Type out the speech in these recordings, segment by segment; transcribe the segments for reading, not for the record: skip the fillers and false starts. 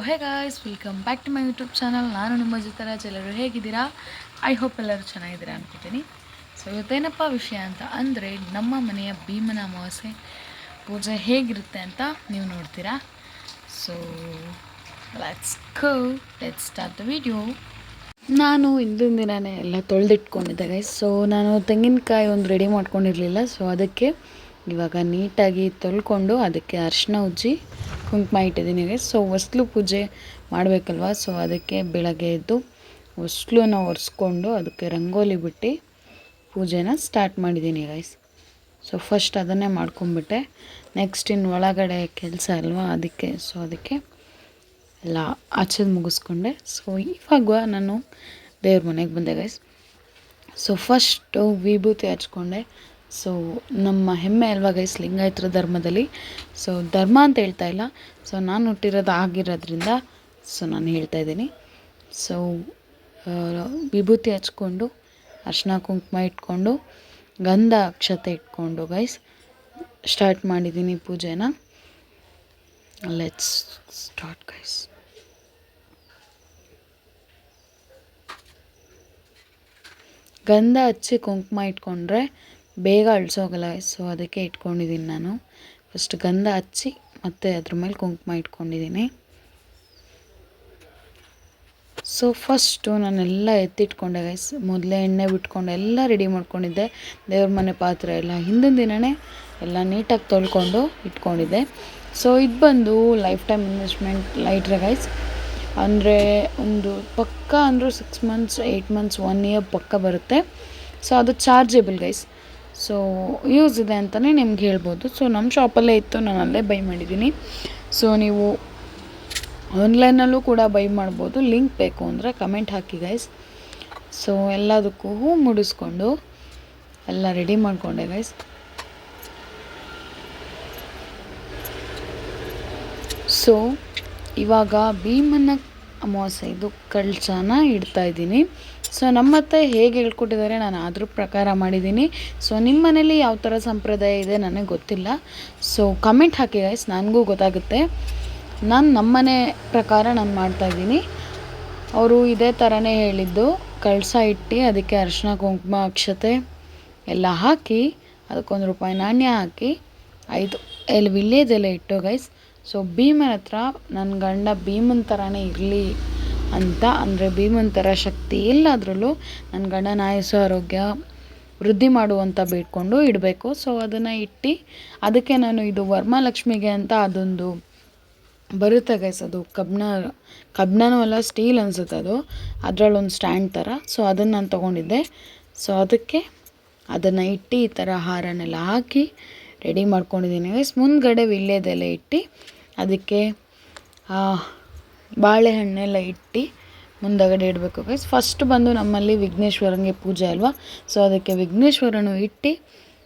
Hey guys, welcome back to my YouTube channel. ನಾನು ನಿಮ್ಮ ಜೊತೆ ಎಲ್ಲರೂ ಹೇಗಿದ್ದೀರಾ? ಐ ಹೋಪ್ ಎಲ್ಲರೂ ಚೆನ್ನಾಗಿದ್ದೀರಾ ಅನ್ಕೋತೀನಿ. ಸೊ ಇವತ್ತೇನಪ್ಪ ವಿಷಯ ಅಂತ ಅಂದರೆ, ನಮ್ಮ ಮನೆಯ ಭೀಮನ ಅಮಾವಾಸ್ಯೆ ಪೂಜೆ ಹೇಗಿರುತ್ತೆ ಅಂತ ನೀವು ನೋಡ್ತೀರಾ. So let's start the video. ನಾನು ಹಿಂದಿನ ದಿನವೇ ಎಲ್ಲ ತೊಳೆದಿಟ್ಕೊಂಡಿದ್ದೆ ಗೈಸ್. ಸೊ ನಾನು ತೆಂಗಿನಕಾಯಿ ಒಂದು ರೆಡಿ ಮಾಡ್ಕೊಂಡಿರಲಿಲ್ಲ. ಸೊ ಅದಕ್ಕೆ ಇವಾಗ ನೀಟಾಗಿ ತೊಳ್ಕೊಂಡು ಅದಕ್ಕೆ ಅರಿಶಿನ ಉಜ್ಜಿ ಕುಂಕುಮ ಇಟ್ಟಿದ್ದೀನಿ ಗೈಸ್. ಸೊ ಹೊಸ್ಲು ಪೂಜೆ ಮಾಡಬೇಕಲ್ವ, ಸೊ ಅದಕ್ಕೆ ಬೆಳಗ್ಗೆ ಎದ್ದು ಹೊಸ್ಲನ್ನ ಒರೆಸ್ಕೊಂಡು ಅದಕ್ಕೆ ರಂಗೋಲಿ ಬಿಟ್ಟು ಪೂಜೆನ ಸ್ಟಾರ್ಟ್ ಮಾಡಿದ್ದೀನಿ ಗೈಸ್. ಸೊ ಫಸ್ಟ್ ಅದನ್ನೇ ಮಾಡ್ಕೊಂಬಿಟ್ಟೆ. ನೆಕ್ಸ್ಟ್ ಇನ್ನು ಒಳಗಡೆ ಕೆಲಸ ಅಲ್ವಾ, ಅದಕ್ಕೆ ಎಲ್ಲ ಆಚೆದು ಮುಗಿಸ್ಕೊಂಡೆ. ಸೊ ಇವಾಗ ನಾನು ದೇವ್ರ ಮನೆಗೆ ಬಂದೆ ಗೈಸ್. ಸೊ ಫಸ್ಟು ವಿಭೂತಿ ಹಚ್ಕೊಂಡೆ. ಸೊ ನಮ್ಮ ಹೆಮ್ಮೆ ಅಲ್ವಾ ಗೈಸ್ ಲಿಂಗಾಯತರ ಧರ್ಮದಲ್ಲಿ. ಸೊ ಧರ್ಮ ಅಂತ ಹೇಳ್ತಾ ಇಲ್ಲ, ಸೊ ನಾನು ಹುಟ್ಟಿರೋದು ಆಗಿರೋದ್ರಿಂದ ಸೊ ನಾನು ಹೇಳ್ತಾ ಇದ್ದೀನಿ. ಸೊ ವಿಭೂತಿ ಹಚ್ಕೊಂಡು ಅರಿಶಿನ ಕುಂಕುಮ ಇಟ್ಕೊಂಡು ಗಂಧ ಅಕ್ಷತೆ ಇಟ್ಕೊಂಡು ಗೈಸ್ ಸ್ಟಾರ್ಟ್ ಮಾಡಿದ್ದೀನಿ ಪೂಜೆನ. Let's start guys. ಗಂಧ ಹಚ್ಚಿ ಕುಂಕುಮ ಇಟ್ಕೊಂಡ್ರೆ ಬೇಗ ಅಳಿಸೋಗಲ್ಲ, ಸೊ ಅದಕ್ಕೆ ಇಟ್ಕೊಂಡಿದ್ದೀನಿ ನಾನು. ಫಸ್ಟ್ ಗಂಧ ಹಚ್ಚಿ ಮತ್ತು ಅದ್ರ ಮೇಲೆ ಕುಂಕುಮ ಇಟ್ಕೊಂಡಿದ್ದೀನಿ. ಸೊ ಫಸ್ಟು ನಾನೆಲ್ಲ ಎತ್ತಿಟ್ಕೊಂಡೆ ಗೈಸ್. ಮೊದಲೇ ಎಣ್ಣೆ ಬಿಟ್ಕೊಂಡು ಎಲ್ಲ ರೆಡಿ ಮಾಡ್ಕೊಂಡಿದ್ದೆ. ದೇವ್ರ ಮನೆ ಪಾತ್ರೆ ಎಲ್ಲ ಹಿಂದಿನ ದಿನವೇ ಎಲ್ಲ ನೀಟಾಗಿ ತೊಳ್ಕೊಂಡು ಇಟ್ಕೊಂಡಿದ್ದೆ. ಸೊ ಇದು ಬಂದು ಲೈಫ್ ಟೈಮ್ ಇನ್ವೆಸ್ಟ್ಮೆಂಟ್ ಲೈಟ್ರೆ ಗೈಸ್. ಅಂದರೆ ಒಂದು ಪಕ್ಕ ಅಂದರೂ 6 months 8 months 1 year ಪಕ್ಕ ಬರುತ್ತೆ. ಸೊ ಅದು ಚಾರ್ಜೇಬಲ್ ಗೈಸ್. ಸೊ ಯೂಸ್ ಇದೆ ಅಂತಲೇ ನಿಮ್ಗೆ ಹೇಳ್ಬೋದು. ಸೊ ನಮ್ಮ ಶಾಪಲ್ಲೇ ಇತ್ತು, ನಾನು ಅಲ್ಲೇ ಬೈ ಮಾಡಿದ್ದೀನಿ. ಸೊ ನೀವು ಆನ್ಲೈನಲ್ಲೂ ಕೂಡ ಬೈ ಮಾಡ್ಬೋದು. ಲಿಂಕ್ ಬೇಕು ಅಂದರೆ ಕಮೆಂಟ್ ಹಾಕಿ ಗೈಸ್. ಸೊ ಎಲ್ಲದಕ್ಕೂ ಹೂ ಮುಡಿಸ್ಕೊಂಡು ಎಲ್ಲ ರೆಡಿ ಮಾಡಿಕೊಂಡೆ ಗೈಸ್. ಸೊ ಇವಾಗ ಭೀಮನ ಅಮಾವಾಸ್ಯೆದು ಕಳಶನ ಇಡ್ತಾಯಿದ್ದೀನಿ. ಸೊ ನಮ್ಮತ್ತೆ ಹೇಗೆ ಹೇಳ್ಕೊಟ್ಟಿದ್ದಾರೆ ನಾನು ಅದ್ರ ಪ್ರಕಾರ ಮಾಡಿದ್ದೀನಿ. ಸೊ ನಿಮ್ಮ ಮನೇಲಿ ಯಾವ ಥರ ಸಂಪ್ರದಾಯ ಇದೆ ನನಗೆ ಗೊತ್ತಿಲ್ಲ. ಸೊ ಕಮೆಂಟ್ ಹಾಕಿ ಗೈಸ್, ನನಗೂ ಗೊತ್ತಾಗುತ್ತೆ. ನಮ್ಮನೆ ಪ್ರಕಾರ ನಾನು ಮಾಡ್ತಾಯಿದ್ದೀನಿ. ಅವರು ಇದೇ ಥರನೇ ಹೇಳಿದ್ದು. ಕಳಶ ಇಟ್ಟು ಅದಕ್ಕೆ ಅರಿಶಿನ ಕುಂಕುಮ ಅಕ್ಷತೆ ಎಲ್ಲ ಹಾಕಿ ಅದಕ್ಕೊಂದು ರೂಪಾಯಿ ನಾಣ್ಯ ಹಾಕಿ 5 ವಿಳ್ಯದೆಲೆ ಇಟ್ಟು ಗೈಸ್. ಸೊ ಭೀಮನ ಹತ್ರ ನನ್ನ ಗಂಡ ಭೀಮನ ಥರನೇ ಇರಲಿ ಅಂತ, ಅಂದರೆ ಭೀಮನ ಥರ ಶಕ್ತಿ ಎಲ್ಲಾದ್ರಲ್ಲೂ ನನ್ನ ಗಂಡನ ಆಯುಸ್ಸು ಆರೋಗ್ಯ ವೃದ್ಧಿ ಮಾಡುವಂಥ ಬೇಡ್ಕೊಂಡು ಇಡಬೇಕು. ಸೊ ಅದನ್ನು ಇಟ್ಟು ಅದಕ್ಕೆ ನಾನು ಇದು ವರಮಹಾಲಕ್ಷ್ಮಿಗೆ ಅಂತ ಅದೊಂದು ಬರುತ್ತೆ ಗೈಸ್. ಅದು ಕಬ್ಬಿಣನೂ ಅಲ್ಲ, ಸ್ಟೀಲ್ ಅನಿಸುತ್ತೆ ಅದು. ಅದರಲ್ಲೊಂದು ಸ್ಟ್ಯಾಂಡ್ ಥರ. ಸೊ ಅದನ್ನು ನಾನು ತೊಗೊಂಡಿದ್ದೆ. ಸೊ ಅದಕ್ಕೆ ಅದನ್ನು ಇಟ್ಟು ಈ ಥರ ಹಾರನೆಲ್ಲ ಹಾಕಿ ರೆಡಿ ಮಾಡ್ಕೊಂಡಿದ್ದೀನಿ ಗೈಸ್. ಮುಂದ್ಗಡೆ ವಿಳ್ಯದೆಲೆ ಇಟ್ಟು ಅದಕ್ಕೆ ಬಾಳೆಹಣ್ಣೆಲ್ಲ ಇಟ್ಟು ಮುಂದಗಡೆ ಇಡಬೇಕು ಗೈಸ್. ಫಸ್ಟ್ ಬಂದು ನಮ್ಮಲ್ಲಿ ವಿಘ್ನೇಶ್ವರನಿಗೆ ಪೂಜೆ ಅಲ್ವಾ, ಸೊ ಅದಕ್ಕೆ ವಿಘ್ನೇಶ್ವರನು ಇಟ್ಟು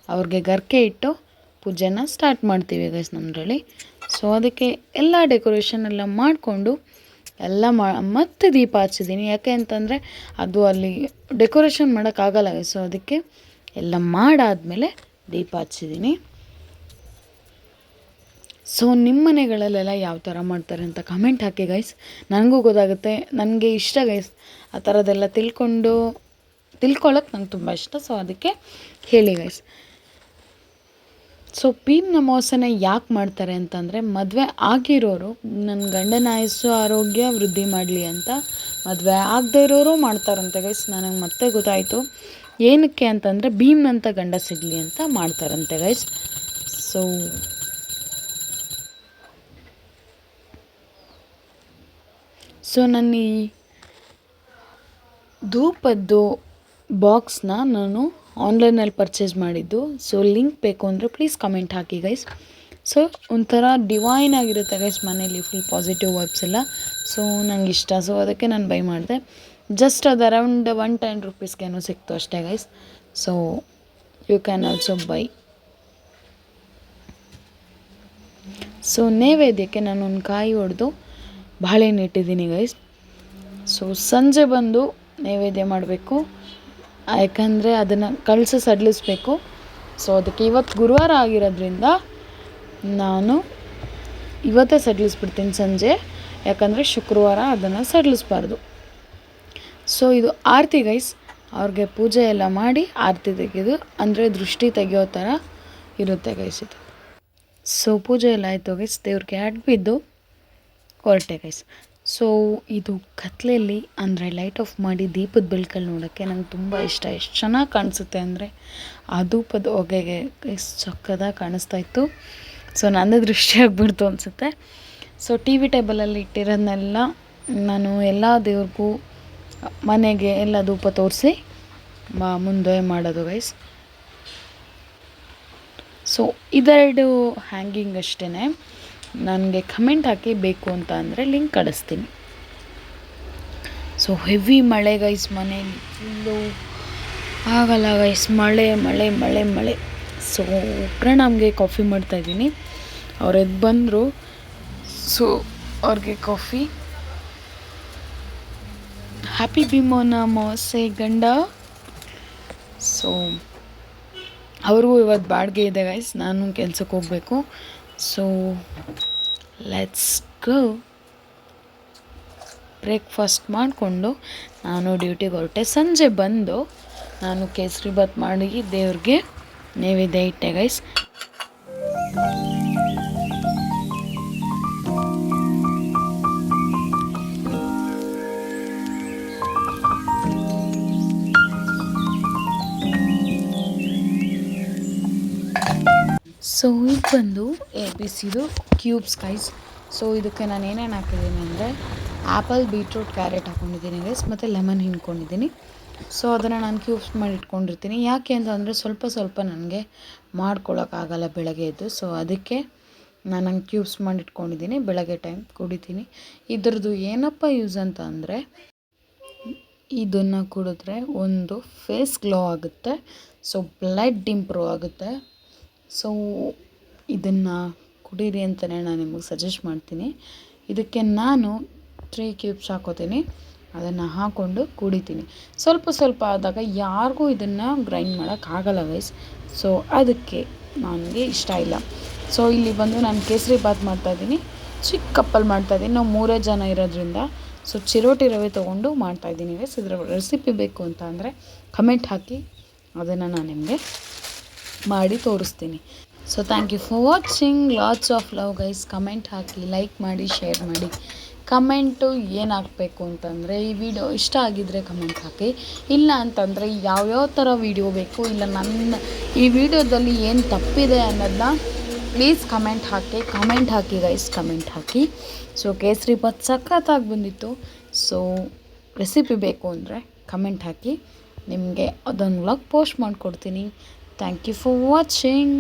ಅವ್ರಿಗೆ ಗರ್ಕೆ ಇಟ್ಟು ಪೂಜೆನ ಸ್ಟಾರ್ಟ್ ಮಾಡ್ತೀವಿ ಗೈಸ್ ನಮ್ಮದ್ರಲ್ಲಿ. ಸೊ ಅದಕ್ಕೆ ಎಲ್ಲ ಡೆಕೋರೇಷನ್ ಎಲ್ಲ ಮಾಡಿಕೊಂಡು ಎಲ್ಲ ಮತ್ತೆ ದೀಪ ಹಚ್ಚಿದ್ದೀನಿ. ಯಾಕೆ ಅಂತಂದರೆ ಅದು ಅಲ್ಲಿ ಡೆಕೋರೇಷನ್ ಮಾಡೋಕ್ಕಾಗಲ್ಲ ಗೈಸ್. ಸೊ ಅದಕ್ಕೆ ಎಲ್ಲ ಮಾಡಾದಮೇಲೆ ದೀಪ ಹಚ್ಚಿದ್ದೀನಿ. ಸೊ ನಿಮ್ಮ ಮನೆಗಳಲ್ಲೆಲ್ಲ ಯಾವ ಥರ ಮಾಡ್ತಾರೆ ಅಂತ ಕಮೆಂಟ್ ಹಾಕಿ ಗೈಸ್, ನನಗೂ ಗೊತ್ತಾಗುತ್ತೆ. ನನಗೆ ಇಷ್ಟ ಗೈಸ್ ಆ ಥರದ್ದೆಲ್ಲ ತಿಳ್ಕೊಳ್ಳೋಕೆ ನಂಗೆ ತುಂಬ ಇಷ್ಟ. ಸೊ ಅದಕ್ಕೆ ಹೇಳಿ ಗೈಸ್. ಸೊ ಭೀಮನ ಅಮಾವಾಸ್ಯೆನ ಯಾಕೆ ಮಾಡ್ತಾರೆ ಅಂತಂದರೆ, ಮದುವೆ ಆಗಿರೋರು ನನ್ನ ಗಂಡನ ಆಯುಸ್ಸು ಆರೋಗ್ಯ ವೃದ್ಧಿ ಮಾಡಲಿ ಅಂತ, ಮದುವೆ ಆಗದೇ ಇರೋರು ಮಾಡ್ತಾರಂತೆ ಗೈಸ್. ನನಗೆ ಮತ್ತೆ ಗೊತ್ತಾಯಿತು ಏನಕ್ಕೆ ಅಂತಂದರೆ ಭೀಮ್ನಂತ ಗಂಡ ಸಿಗಲಿ ಅಂತ ಮಾಡ್ತಾರಂತೆ ಗೈಸ್. ಸೊ ನನ್ನ ಈ ಧೂಪದ್ದು ಬಾಕ್ಸ್ನ ನಾನು ಆನ್ಲೈನಲ್ಲಿ ಪರ್ಚೇಸ್ ಮಾಡಿದ್ದು. ಸೊ ಲಿಂಕ್ ಬೇಕು ಅಂದರೆ please comment hockey guys. So ಒಂಥರ ಡಿವೈನ್ ಆಗಿರುತ್ತೆ ಗೈಸ್ ಮನೇಲಿ, ಫುಲ್ ಪಾಸಿಟಿವ್ ವೈಬ್ಸ್ ಎಲ್ಲ. ಸೊ ನನಗೆ ಇಷ್ಟ. ಸೊ ಅದಕ್ಕೆ ನಾನು ಬೈ ಮಾಡಿದೆ. ಜಸ್ಟ್ ಅದು ಅರೌಂಡ್ 110 rupeesಗೇನೋ ಸಿಕ್ತು ಅಷ್ಟೇ guys. So you can also buy. So ನೈವೇದ್ಯಕ್ಕೆ ನಾನು ಒಂದು ಕಾಯಿ ಹೊಡೆದು ಬಾಳೆಹಣ್ಣು ಇಟ್ಟಿದ್ದೀನಿ ಗೈಸ್. ಸೊ ಸಂಜೆ ಬಂದು ನೈವೇದ್ಯ ಮಾಡಬೇಕು, ಯಾಕಂದರೆ ಅದನ್ನು ಕಳಶ ಸಡಿಲಿಸ್ಬೇಕು. ಸೊ ಅದಕ್ಕೆ ಇವತ್ತು ಗುರುವಾರ ಆಗಿರೋದ್ರಿಂದ ನಾನು ಇವತ್ತೇ ಸಡಿಲಿಸ್ಬಿಡ್ತೀನಿ ಸಂಜೆ. ಯಾಕಂದರೆ ಶುಕ್ರವಾರ ಅದನ್ನು ಸಡಿಲಿಸ್ಬಾರ್ದು. ಸೊ ಇದು ಆರತಿ ಗೈಸ್. ಅವ್ರಿಗೆ ಪೂಜೆ ಎಲ್ಲ ಮಾಡಿ ಆರತಿ ತೆಗೆದು ಅಂದರೆ ದೃಷ್ಟಿ ತೆಗೆಯೋ ಥರ ಇರುತ್ತೆ ಗೈಸ್ ಇದು. ಸೊ ಪೂಜೆ ಎಲ್ಲ ಆಯಿತು ಗೈಸ್, ದೇವ್ರಿಗೆ ಬಿದ್ದು ಹೊರಟೆ ಗೈಸ್. ಸೊ ಇದು ಕತ್ಲೆಯಲ್ಲಿ ಅಂದರೆ ಲೈಟ್ ಆಫ್ ಮಾಡಿ ದೀಪದ ಬೆಳಕಲ್ಲಿ ನೋಡೋಕ್ಕೆ ನಂಗೆ ತುಂಬ ಇಷ್ಟ. ಎಷ್ಟು ಚೆನ್ನಾಗಿ ಕಾಣಿಸುತ್ತೆ ಅಂದರೆ ಆ ಧೂಪದ ಹೊಗೆಗೆ ಎಷ್ಟು ಚಕ್ಕದಾಗಿ ಕಾಣಿಸ್ತಾ ಇತ್ತು. ಸೊ ನನ್ನ ದೃಷ್ಟಿ ಆಗಿಬಿಡ್ತು ಅನಿಸುತ್ತೆ. ಸೊ ಟಿ ವಿ ಟೇಬಲಲ್ಲಿ ಇಟ್ಟಿರೋದನ್ನೆಲ್ಲ ನಾನು ಎಲ್ಲ ದೇವ್ರಿಗೂ ಮನೆಗೆ ಎಲ್ಲ ಧೂಪ ತೋರಿಸಿ ಮುಂದೆ ಮಾಡೋದು ಗೈಸ್. ಸೊ ಇದೆರಡು ಹ್ಯಾಂಗಿಂಗ್ ಅಷ್ಟೇ. ನನಗೆ ಕಮೆಂಟ್ ಹಾಕಿ ಬೇಕು ಅಂತ ಅಂದರೆ ಲಿಂಕ್ ಕಳಿಸ್ತೀನಿ. ಸೊ ಹೆವಿ ಮಳೆ ಗೈಸ್, ಮನೆಯಲ್ಲಿ ಫುಲ್ಲು ಆಗಲ್ಲ ಗೈಸ್, ಮಳೆ ಮಳೆ ಮಳೆ ಮಳೆ. ಸೊ ಪ್ರಣಾಮ್ಗೆ ಕಾಫಿ ಮಾಡ್ತಾಯಿದ್ದೀನಿ. ಅವ್ರು ಎದ್ದು ಬಂದರು. ಸೊ ಅವ್ರಿಗೆ ಕಾಫಿ. ಹ್ಯಾಪಿ ಭೀಮನ ಅಮಾವಾಸ್ಯೆ ಗಂಡ. ಸೊ ಅವ್ರಿಗೂ ಇವತ್ತು ಬಾಡಿಗೆ ಇದೆ ಗೈಸ್, ನಾನು ಕೆಲ್ಸಕ್ಕೆ ಹೋಗಬೇಕು. So let's go. ಬ್ರೇಕ್ಫಾಸ್ಟ್ ಮಾಡಿಕೊಂಡು ನಾನು ಡ್ಯೂಟಿಗೆ ಹೊರಟೆ. ಸಂಜೆ ಬಂದು ನಾನು ಕೇಸರಿಬಾತ್ ಮಾಡಿ ದೇವ್ರಿಗೆ ನೈವೇದ್ಯ ಇಟ್ಟೆ ಗೈಸ್. ಸೊ ಇದು ಬಂದು ABCದು ಕ್ಯೂಬ್ಸ್ ಗೈಸ್. ಸೊ ಇದಕ್ಕೆ ನಾನು ಏನೇನು ಹಾಕಿದ್ದೀನಿ ಅಂದರೆ ಆ್ಯಪಲ್, ಬೀಟ್ರೂಟ್, ಕ್ಯಾರೆಟ್ ಹಾಕ್ಕೊಂಡಿದ್ದೀನಿ ಗೈಸ್, ಮತ್ತು ಲೆಮನ್ ಹಿಂಡ್ಕೊಂಡಿದ್ದೀನಿ. ಸೊ ಅದನ್ನು ನಾನು ಕ್ಯೂಬ್ಸ್ ಮಾಡಿ ಇಟ್ಕೊಂಡಿರ್ತೀನಿ. ಯಾಕೆ ಅಂತಂದರೆ ಸ್ವಲ್ಪ ಸ್ವಲ್ಪ ನನಗೆ ಮಾಡ್ಕೊಳಕ್ಕಾಗಲ್ಲ ಬೆಳಗ್ಗೆ ಎದ್ದು. ಸೊ ಅದಕ್ಕೆ ನಾನು ಹಂಗೆ ಕ್ಯೂಬ್ಸ್ ಮಾಡಿ ಇಟ್ಕೊಂಡಿದ್ದೀನಿ. ಬೆಳಗ್ಗೆ ಟೈಮ್ ಕುಡಿತೀನಿ. ಇದ್ರದ್ದು ಏನಪ್ಪ ಯೂಸ್ ಅಂತ ಅಂದರೆ ಇದನ್ನು ಕುಡಿದ್ರೆ ಒಂದು ಫೇಸ್ ಗ್ಲೋ ಆಗುತ್ತೆ. ಸೊ ಬ್ಲಡ್ ಇಂಪ್ರೂವ್ ಆಗುತ್ತೆ. ಸೊ ಇದನ್ನು ಕುಡೀರಿ ಅಂತಲೇ ನಾನು ನಿಮಗೆ ಸಜೆಸ್ಟ್ ಮಾಡ್ತೀನಿ. ಇದಕ್ಕೆ ನಾನು 3 ಕ್ಯೂಬ್ಸ್ ಹಾಕೋತೀನಿ, ಅದನ್ನು ಹಾಕ್ಕೊಂಡು ಕುಡಿತೀನಿ. ಸ್ವಲ್ಪ ಸ್ವಲ್ಪ ಆದಾಗ ಯಾರಿಗೂ ಇದನ್ನು ಗ್ರೈಂಡ್ ಮಾಡೋಕ್ಕಾಗಲ್ಲ ಗೈಸ್. ಸೊ ಅದಕ್ಕೆ ನನಗೆ ಇಷ್ಟ ಇಲ್ಲ. ಸೊ ಇಲ್ಲಿ ಬಂದು ನಾನು ಕೇಸರಿ ಬಾತ್ ಮಾಡ್ತಾಯಿದ್ದೀನಿ. ಚಿಕ್ಕ ಕಪ್ಪಲ್ಲಿ ಮಾಡ್ತಾಯಿದ್ದೀನಿ. ನಾವು 3 ಜನ ಇರೋದ್ರಿಂದ ಸೊ ಚಿರೋಟಿ ರವೆ ತೊಗೊಂಡು ಮಾಡ್ತಾಯಿದ್ದೀನಿ ಗೈಸ್. ಇದರ ರೆಸಿಪಿ ಬೇಕು ಅಂತ ಅಂದರೆ ಕಮೆಂಟ್ ಹಾಕಿ, ಅದನ್ನು ನಾನು ನಿಮಗೆ ಮಾಡಿ ತೋರಿಸ್ತೀನಿ. So thank you for watching. Lots of love guys. Comment ಹಾಕಿ, ಲೈಕ್ ಮಾಡಿ, ಶೇರ್ ಮಾಡಿ. ಕಮೆಂಟು ಏನು ಹಾಕಬೇಕು ಅಂತಂದರೆ ಈ ವಿಡಿಯೋ ಇಷ್ಟ ಆಗಿದ್ದರೆ ಕಮೆಂಟ್ ಹಾಕಿ. ಇಲ್ಲ ಅಂತಂದರೆ ಯಾವ್ಯಾವ ಥರ ವಿಡಿಯೋ ಬೇಕು, ಇಲ್ಲ ನನ್ನ ಈ ವಿಡಿಯೋದಲ್ಲಿ ಏನು ತಪ್ಪಿದೆ ಅನ್ನೋದನ್ನ please comment hockey guys, comment hockey. So kesari bath ಸಖತ್ತಾಗಿ ಬಂದಿತ್ತು. ಸೊ ರೆಸಿಪಿ ಬೇಕು ಅಂದರೆ ಕಮೆಂಟ್ ಹಾಕಿ, ನಿಮಗೆ ಅದನ್ನು ವ್ಲಾಗ್ ಪೋಸ್ಟ್ ಮಾಡಿಕೊಡ್ತೀನಿ. Thank you for watching.